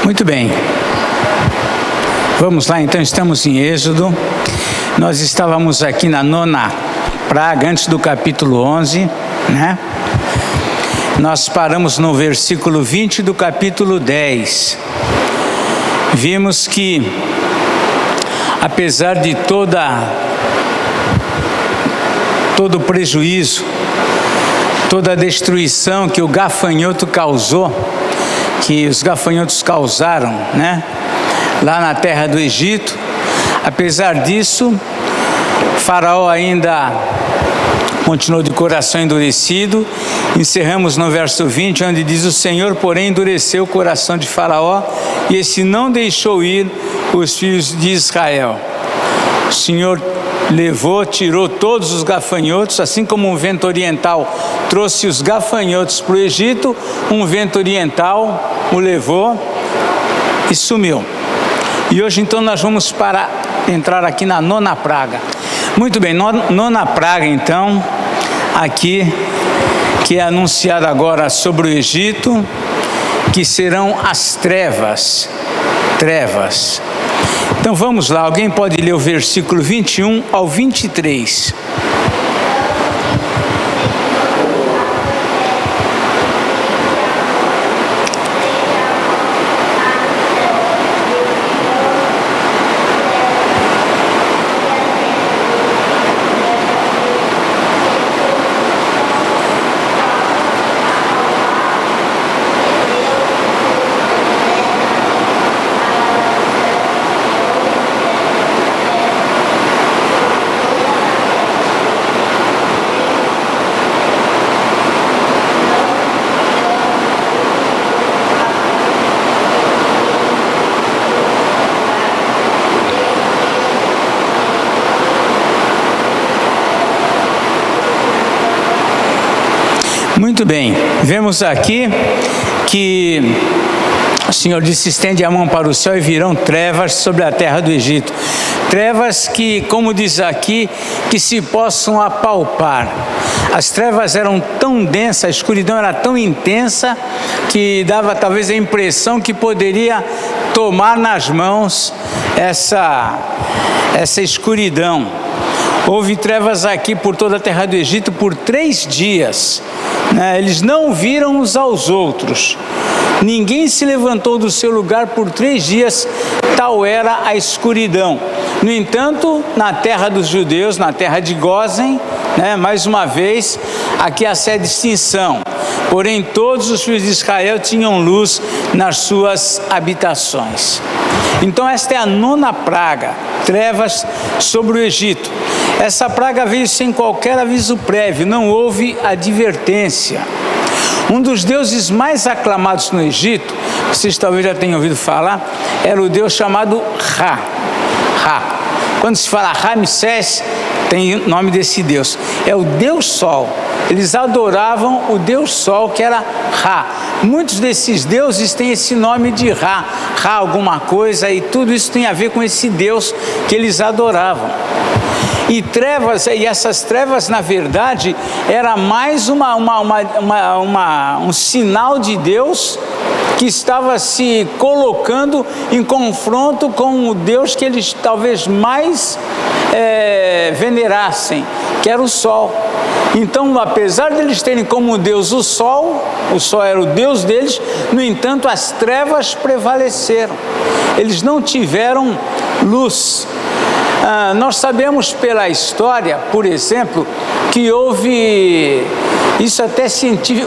Muito bem. Vamos lá, então, estamos em Êxodo. Nós estávamos aqui na 9ª praga, antes do capítulo 11, né? Nós paramos no versículo 20 do capítulo 10. Vimos que, apesar de todo o prejuízo, toda a destruição que o gafanhoto causou, que os gafanhotos causaram, né? Lá na terra do Egito, apesar disso, Faraó ainda continuou de coração endurecido. Encerramos no verso 20, onde diz: o Senhor, porém, endureceu o coração de Faraó, e esse não deixou ir os filhos de Israel. O Senhor tirou todos os gafanhotos, assim como um vento oriental trouxe os gafanhotos para o Egito, um vento oriental o levou e sumiu. E hoje então nós vamos entrar aqui na 9ª praga. Muito bem, 9ª praga então, aqui, que é anunciada agora sobre o Egito, que serão as trevas. Então vamos lá, alguém pode ler o versículo 21 ao 23. Muito bem, vemos aqui que o Senhor disse: estende a mão para o céu e virão trevas sobre a terra do Egito. Trevas que, como diz aqui, que se possam apalpar. As trevas eram tão densas, a escuridão era tão intensa, que dava talvez a impressão que poderia tomar nas mãos essa escuridão. Houve trevas aqui por toda a terra do Egito por 3 dias. Eles não viram uns aos outros. Ninguém se levantou do seu lugar por 3 dias, tal era a escuridão. No entanto, na terra dos judeus, na terra de Gósen, mais uma vez, aqui há essa distinção. Porém, todos os filhos de Israel tinham luz nas suas habitações. Então, esta é a 9ª praga, trevas sobre o Egito. Essa praga veio sem qualquer aviso prévio, não houve advertência. Um dos deuses mais aclamados no Egito, vocês talvez já tenham ouvido falar, era o deus chamado Ra. Quando se fala Ramsés, tem o nome desse deus. É o deus Sol. Eles adoravam o deus Sol, que era Ra. Muitos desses deuses têm esse nome de Ra alguma coisa, e tudo isso tem a ver com esse deus que eles adoravam. E essas trevas, na verdade, era mais um sinal de Deus que estava se colocando em confronto com o Deus que eles talvez mais venerassem, que era o Sol. Então, apesar de eles terem como Deus o Sol era o Deus deles, no entanto, as trevas prevaleceram. Eles não tiveram luz. Nós sabemos pela história, por exemplo, que houve, isso até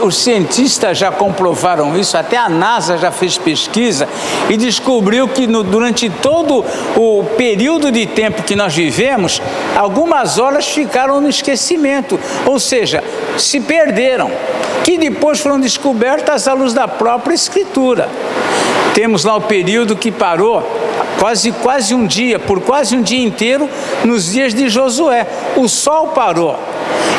os cientistas já comprovaram isso, até a NASA já fez pesquisa e descobriu que durante todo o período de tempo que nós vivemos, algumas horas ficaram no esquecimento, ou seja, se perderam, que depois foram descobertas à luz da própria Escritura. Temos lá o período que parou quase um dia, por quase um dia inteiro, nos dias de Josué. O sol parou.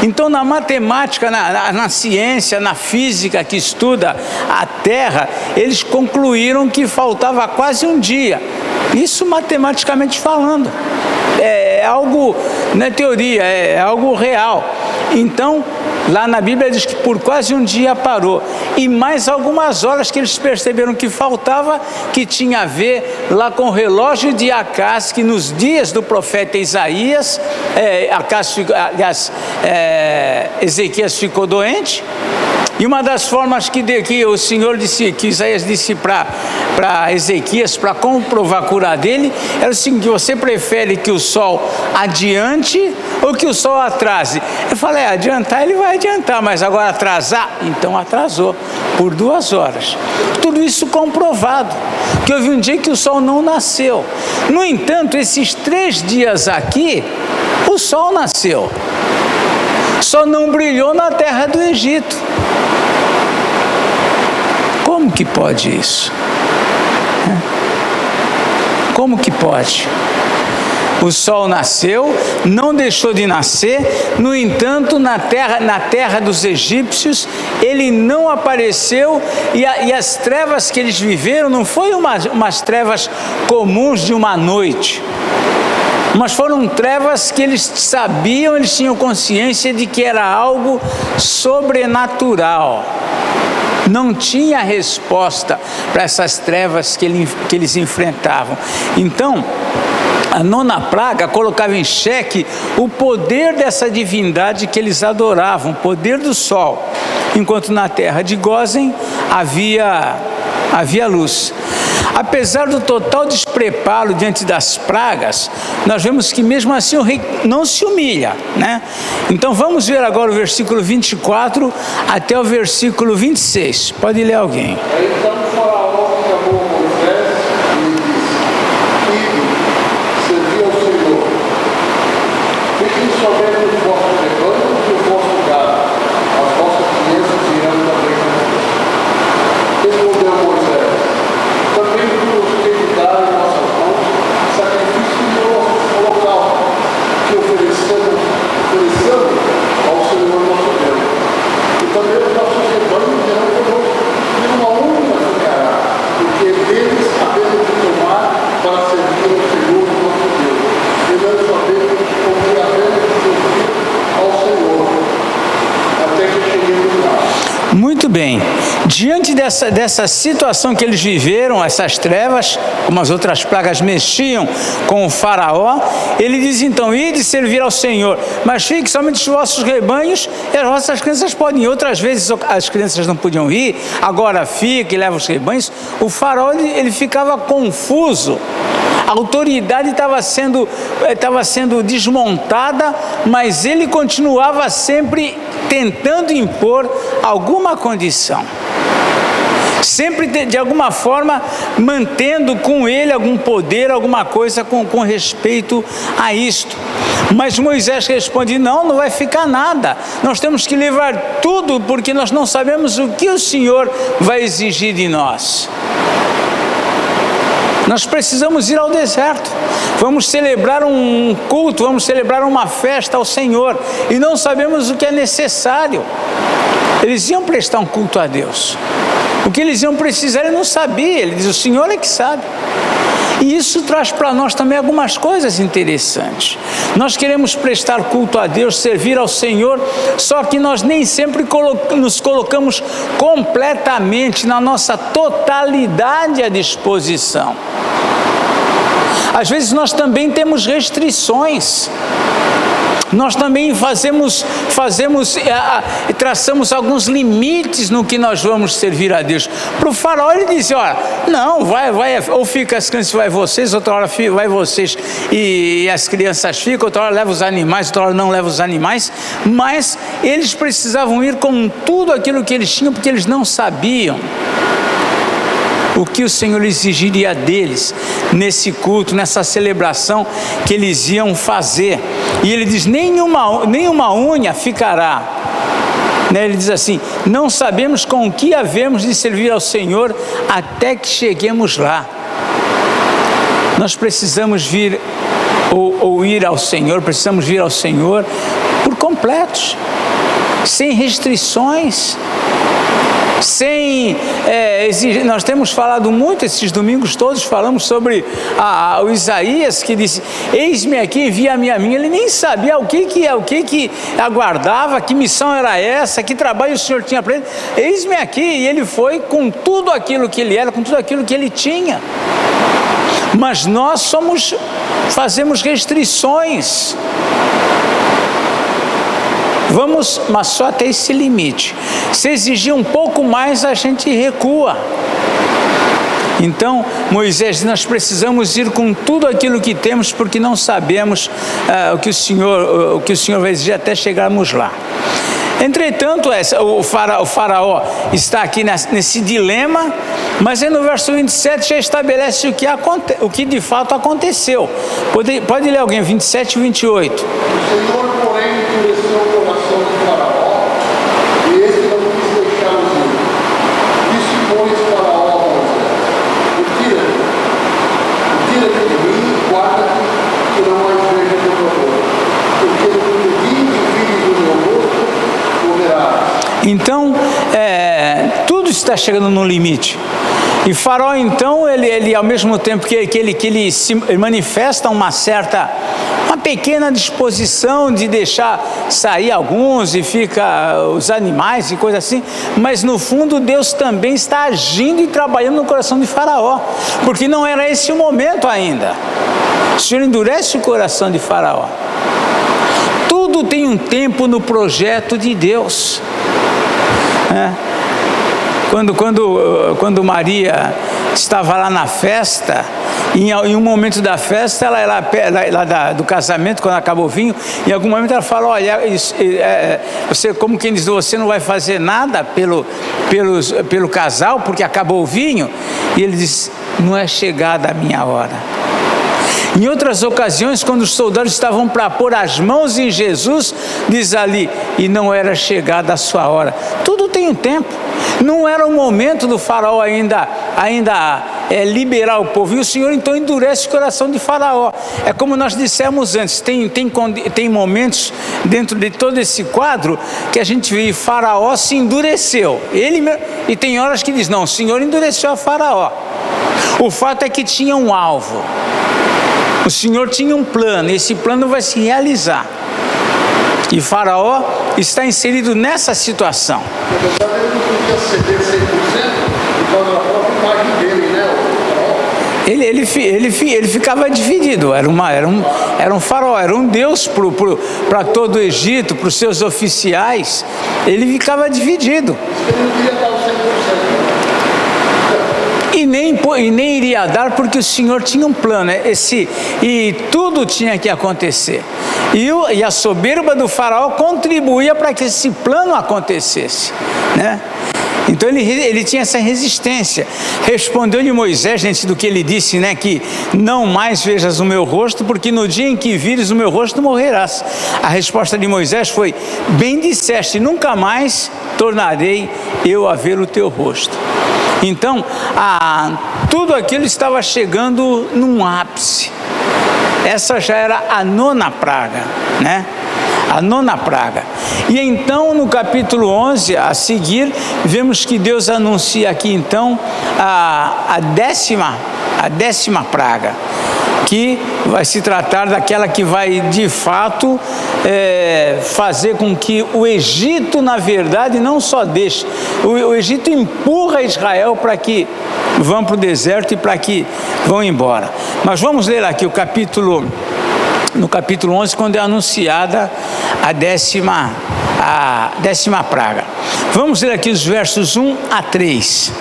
Então, na matemática, na ciência, na física que estuda a Terra, eles concluíram que faltava quase um dia. Isso matematicamente falando. algo, não é teoria, é algo real. Então, lá na Bíblia diz que por quase um dia parou. E mais algumas horas que eles perceberam que faltava, que tinha a ver lá com o relógio de Acás, que nos dias do profeta Isaías, Ezequias ficou doente. E uma das formas que o Senhor disse, que Isaías disse para Ezequias, para comprovar a cura dele, era o seguinte: você prefere que o sol adiante ou que o sol atrase? Eu falei, adiantar ele vai adiantar, mas agora atrasar? Então atrasou por 2 horas. Tudo isso comprovado, que houve um dia que o sol não nasceu. No entanto, esses 3 dias aqui, o sol nasceu. Só não brilhou na terra do Egito. Como que pode isso? Como que pode? O sol nasceu, não deixou de nascer, no entanto, na terra dos egípcios, ele não apareceu, e as trevas que eles viveram não foram umas trevas comuns de uma noite, mas foram trevas que eles sabiam, eles tinham consciência de que era algo sobrenatural. Não tinha resposta para essas trevas que eles enfrentavam. Então, a 9ª praga colocava em xeque o poder dessa divindade que eles adoravam, o poder do sol, enquanto na terra de Gósen havia luz. Apesar do total despreparo diante das pragas, nós vemos que mesmo assim o rei não se humilha, né? Então vamos ver agora o versículo 24 até o versículo 26. Pode ler alguém. Então o faraó chamou Moisés e lhe disse: servi ao Senhor. Fiquem sabendo os vossos rebanhos e o vosso gado, as vossas crianças irão também comigo. Respondeu Moisés: também vos tenho dado em nossas mãos sacrifício de holocausto, que ofereçamos ao Senhor nosso Deus. E também os nossos rebanhos irão conosco, e uma única ficará, porque deles havemos de tomar para servir ao Senhor nosso Deus. E não sabemos como havemos de servir ao Senhor, até que cheguemos lá. Muito bem, diante dessa situação que eles viveram, essas trevas, como as outras pragas mexiam com o faraó, ele diz então: ide servir ao Senhor, mas fique somente os vossos rebanhos e as vossas crianças podem ir. Outras vezes as crianças não podiam ir, agora fica e leva os rebanhos. O faraó ele ficava confuso, a autoridade estava sendo desmontada, mas ele continuava sempre tentando impor alguma condição, sempre de alguma forma mantendo com ele algum poder, alguma coisa com respeito a isto. Mas Moisés responde: não vai ficar nada, nós temos que levar tudo, porque nós não sabemos o que o Senhor vai exigir de nós. Nós precisamos ir ao deserto, vamos celebrar um culto, vamos celebrar uma festa ao Senhor, e não sabemos o que é necessário. Eles iam prestar um culto a Deus, o que eles iam precisar ele não sabia, ele diz: o Senhor é que sabe. E isso traz para nós também algumas coisas interessantes. Nós queremos prestar culto a Deus, servir ao Senhor, só que nós nem sempre nos colocamos completamente, na nossa totalidade à disposição. Às vezes nós também temos restrições. Nós também traçamos alguns limites no que nós vamos servir a Deus. Para o faraó ele dizia: olha, não, vai, ou fica as crianças, vai vocês, outra hora vai vocês e as crianças ficam, outra hora leva os animais, outra hora não leva os animais. Mas eles precisavam ir com tudo aquilo que eles tinham, porque eles não sabiam o que o Senhor exigiria deles nesse culto, nessa celebração que eles iam fazer. E ele diz: nenhuma unha ficará. Ele diz assim: não sabemos com o que havemos de servir ao Senhor até que cheguemos lá. Nós precisamos vir ou ir ao Senhor, precisamos vir ao Senhor por completos, sem restrições. sem exigir. Nós temos falado muito esses domingos todos, falamos sobre o Isaías, que disse: eis-me aqui, envia-me a mim. Ele nem sabia o que aguardava, que missão era essa, que trabalho o Senhor tinha para ele. Eis-me aqui, e ele foi com tudo aquilo que ele era, com tudo aquilo que ele tinha. Mas nós fazemos restrições. Vamos, mas só até esse limite. Se exigir um pouco mais, a gente recua. Então, Moisés, nós precisamos ir com tudo aquilo que temos, porque não sabemos o que o Senhor vai exigir até chegarmos lá. Entretanto, o faraó está aqui nesse dilema, mas aí no verso 27 já estabelece o que de fato aconteceu. Pode ler alguém, 27 e 28. O Senhor, porém, endureceu o coração de Faraó, e ele não quis deixá-los ir. Disse, pois, Faraó a Moisés: retira-te de mim, guarda-te, que não há inveja do meu rosto, porque no dia que vires o meu rosto, morrerás. Então, tudo está chegando no limite. E Faraó, então, ele ao mesmo tempo que ele se manifesta uma pequena disposição de deixar sair alguns e fica os animais e coisa assim, mas no fundo Deus também está agindo e trabalhando no coração de Faraó, porque não era esse o momento ainda. O Senhor endurece o coração de Faraó. Tudo tem um tempo no projeto de Deus. Quando Maria estava lá na festa, em um momento da festa, ela do casamento, quando acabou o vinho, em algum momento ela fala: olha, você, como quem diz, você não vai fazer nada pelo casal, porque acabou o vinho. E ele diz: não é chegada a minha hora. Em outras ocasiões, quando os soldados estavam para pôr as mãos em Jesus, diz ali: e não era chegada a sua hora. Tudo tem um tempo. Não era o momento do faraó ainda liberar o povo. E o Senhor então endurece o coração de Faraó. É como nós dissemos antes, tem momentos dentro de todo esse quadro que a gente vê Faraó se endureceu. E tem horas que diz: não, o Senhor endureceu a Faraó. O fato é que tinha um alvo. O Senhor tinha um plano, e esse plano vai se realizar. E Faraó está inserido nessa situação. Na verdade, ele não podia ceder 100% por causa da própria imagem dele, né? Ele ficava dividido. Era um faraó, era um deus para todo o Egito, para os seus oficiais. Ele ficava dividido. Ele não queria dar o 100%. E nem iria dar, porque o Senhor tinha um plano, e tudo tinha que acontecer. E a soberba do faraó contribuía para que esse plano acontecesse, né? Então ele tinha essa resistência. Respondeu-lhe Moisés, diante do que ele disse, né, que não mais vejas o meu rosto, porque no dia em que vires o meu rosto morrerás. A resposta de Moisés foi: bem disseste, nunca mais tornarei eu a ver o teu rosto. Então, tudo aquilo estava chegando num ápice. Essa já era a 9ª praga, né? A 9ª praga. E então, no capítulo 11, a seguir, vemos que Deus anuncia aqui, então, a 10ª praga, que vai se tratar daquela que vai, de fato, fazer com que o Egito, na verdade, não só deixe, o Egito empurra Israel para que vão para o deserto e para que vão embora. Mas vamos ler aqui no capítulo 11, quando é anunciada a 10ª praga. Vamos ler aqui os versos 1 a 3.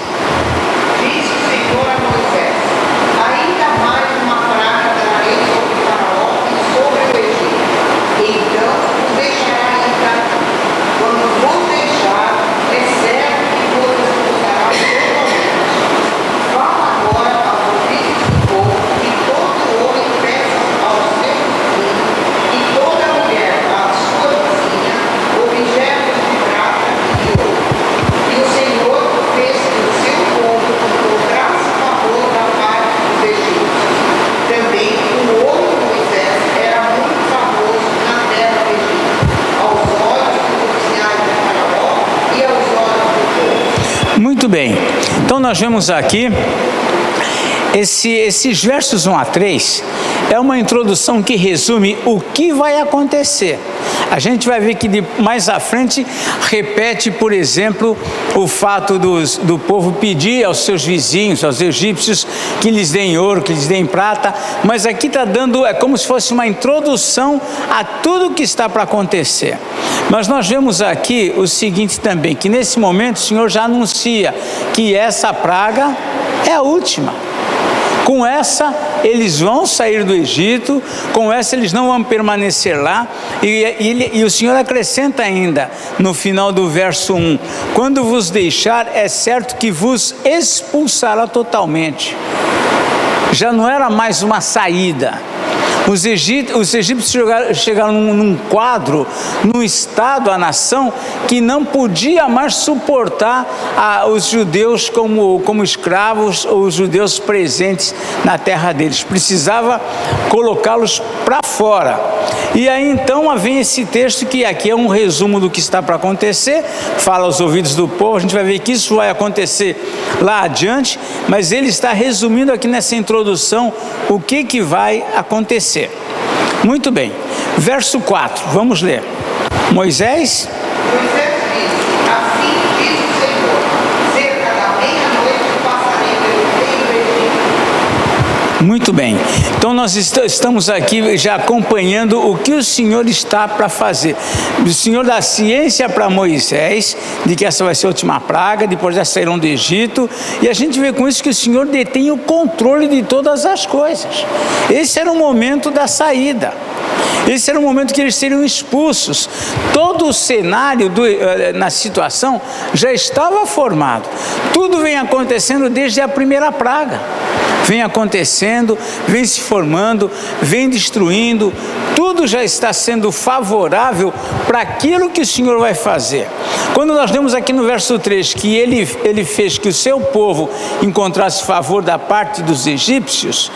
Objetos de prata e ouro. E o Senhor fez que os bem, então nós vemos aqui, esses versos 1 a 3, é uma introdução que resume o que vai acontecer. A gente vai ver que mais à frente repete, por exemplo, o fato do povo pedir aos seus vizinhos, aos egípcios, que lhes deem ouro, que lhes deem prata, mas aqui está dando, é como se fosse uma introdução a tudo que está para acontecer. Mas nós vemos aqui o seguinte também, que nesse momento o Senhor já anuncia que essa praga é a última. Com essa, eles vão sair do Egito, com essa eles não vão permanecer lá, e o Senhor acrescenta ainda, no final do verso 1, quando vos deixar, é certo que vos expulsará totalmente. Já não era mais uma saída. Os egípcios chegaram num quadro, num estado, a nação, que não podia mais suportar os judeus como escravos, ou os judeus presentes na terra deles. Precisava colocá-los para fora. E aí então vem esse texto, que aqui é um resumo do que está para acontecer, fala aos ouvidos do povo. A gente vai ver que isso vai acontecer lá adiante, mas ele está resumindo aqui nessa introdução o que vai acontecer. Muito bem, verso 4, vamos ler. Moisés disse, assim diz o Senhor, cerca da meia-noite passarei pelo meio do Egito. Muito bem, então nós estamos aqui já acompanhando o que o Senhor está para fazer. O Senhor dá ciência para Moisés, de que essa vai ser a última praga, depois já sairão do Egito, e a gente vê com isso que o Senhor detém o controle de todas as coisas. Esse era o momento da saída. Esse era o momento que eles seriam expulsos. Todo o cenário na situação já estava formado. Tudo vem acontecendo desde a primeira praga. Vem acontecendo, vem se formando, vem destruindo. Tudo já está sendo favorável para aquilo que o Senhor vai fazer. Quando nós lemos aqui no verso 3 que ele fez que o seu povo encontrasse favor da parte dos egípcios,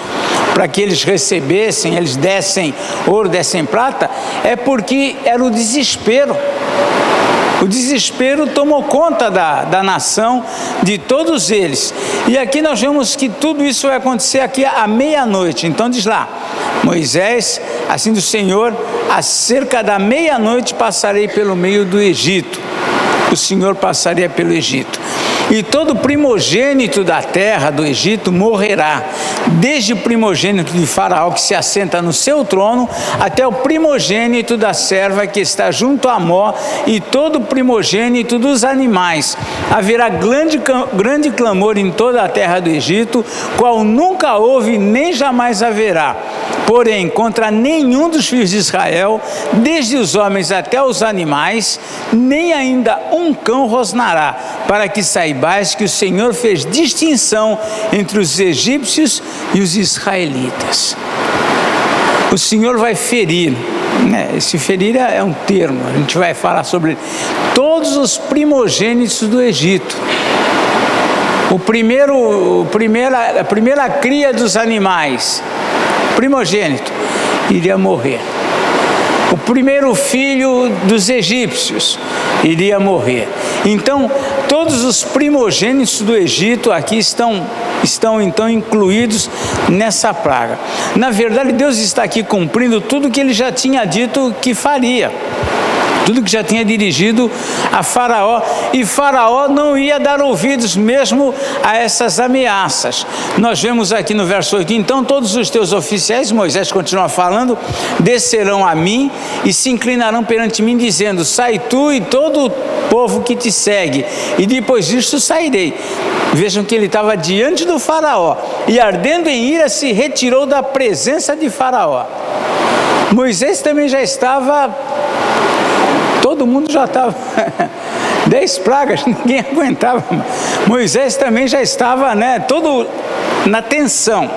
para que eles recebessem, eles dessem ouro, dessem prata, é porque era o desespero. O desespero tomou conta da nação, de todos eles. E aqui nós vemos que tudo isso vai acontecer aqui à meia-noite. Então diz lá, Moisés, assim do Senhor, acerca da meia-noite passarei pelo meio do Egito. O Senhor passaria pelo Egito. E todo primogênito da terra do Egito morrerá, desde o primogênito de Faraó que se assenta no seu trono, até o primogênito da serva que está junto a Mó, e todo primogênito dos animais. Haverá grande clamor em toda a terra do Egito, qual nunca houve nem jamais haverá. Porém, contra nenhum dos filhos de Israel, desde os homens até os animais, nem ainda um cão rosnará, para que saibais que o Senhor fez distinção entre os egípcios e os israelitas. O Senhor vai ferir, esse ferir é um termo, a gente vai falar sobre todos os primogênitos do Egito. A primeira cria dos animais, primogênito, iria morrer. O primeiro filho dos egípcios iria morrer. Então, todos os primogênitos do Egito aqui estão então incluídos nessa praga. Na verdade, Deus está aqui cumprindo tudo que ele já tinha dito que faria. Tudo que já tinha dirigido a Faraó, e Faraó não ia dar ouvidos mesmo a essas ameaças. Nós vemos aqui no verso 8, então todos os teus oficiais, Moisés continua falando, descerão a mim e se inclinarão perante mim, dizendo, sai tu e todo o povo que te segue, e depois disso sairei. Vejam que ele estava diante do Faraó, e ardendo em ira se retirou da presença de Faraó. Moisés também já estava... Todo mundo já estava, 10 pragas, ninguém aguentava. Moisés também já estava, todo na tensão.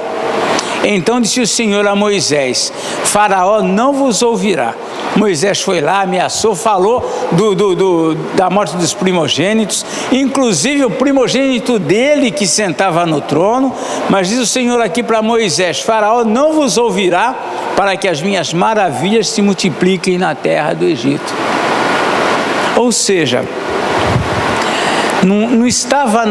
Então disse o Senhor a Moisés, Faraó não vos ouvirá. Moisés foi lá, ameaçou, falou da morte dos primogênitos, inclusive o primogênito dele que sentava no trono, mas diz o Senhor aqui para Moisés, Faraó não vos ouvirá, para que as minhas maravilhas se multipliquem na terra do Egito. Ou seja, não estava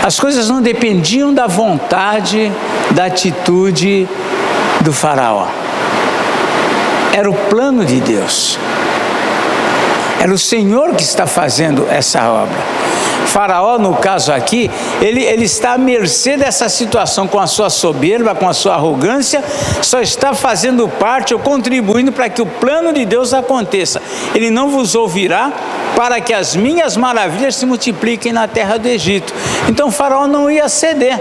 as coisas não dependiam da vontade, da atitude do faraó. Era o plano de Deus. Era o Senhor que está fazendo essa obra. Faraó, no caso aqui, ele está à mercê dessa situação, com a sua soberba, com a sua arrogância, só está fazendo parte ou contribuindo para que o plano de Deus aconteça. Ele não vos ouvirá para que as minhas maravilhas se multipliquem na terra do Egito. Então Faraó não ia ceder.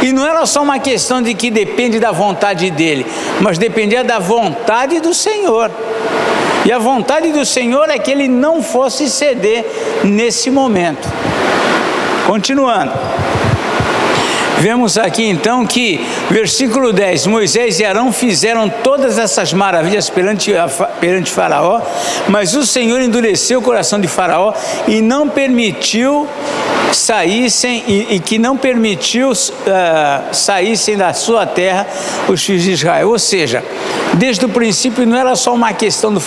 E não era só uma questão de que depende da vontade dele, mas dependia da vontade do Senhor. E a vontade do Senhor é que ele não fosse ceder nesse momento. Continuando. Vemos aqui então que, versículo 10, Moisés e Arão fizeram todas essas maravilhas perante Faraó, mas o Senhor endureceu o coração de Faraó e não permitiu saíssem saíssem da sua terra os filhos de Israel. Ou seja, desde o princípio não era só uma questão do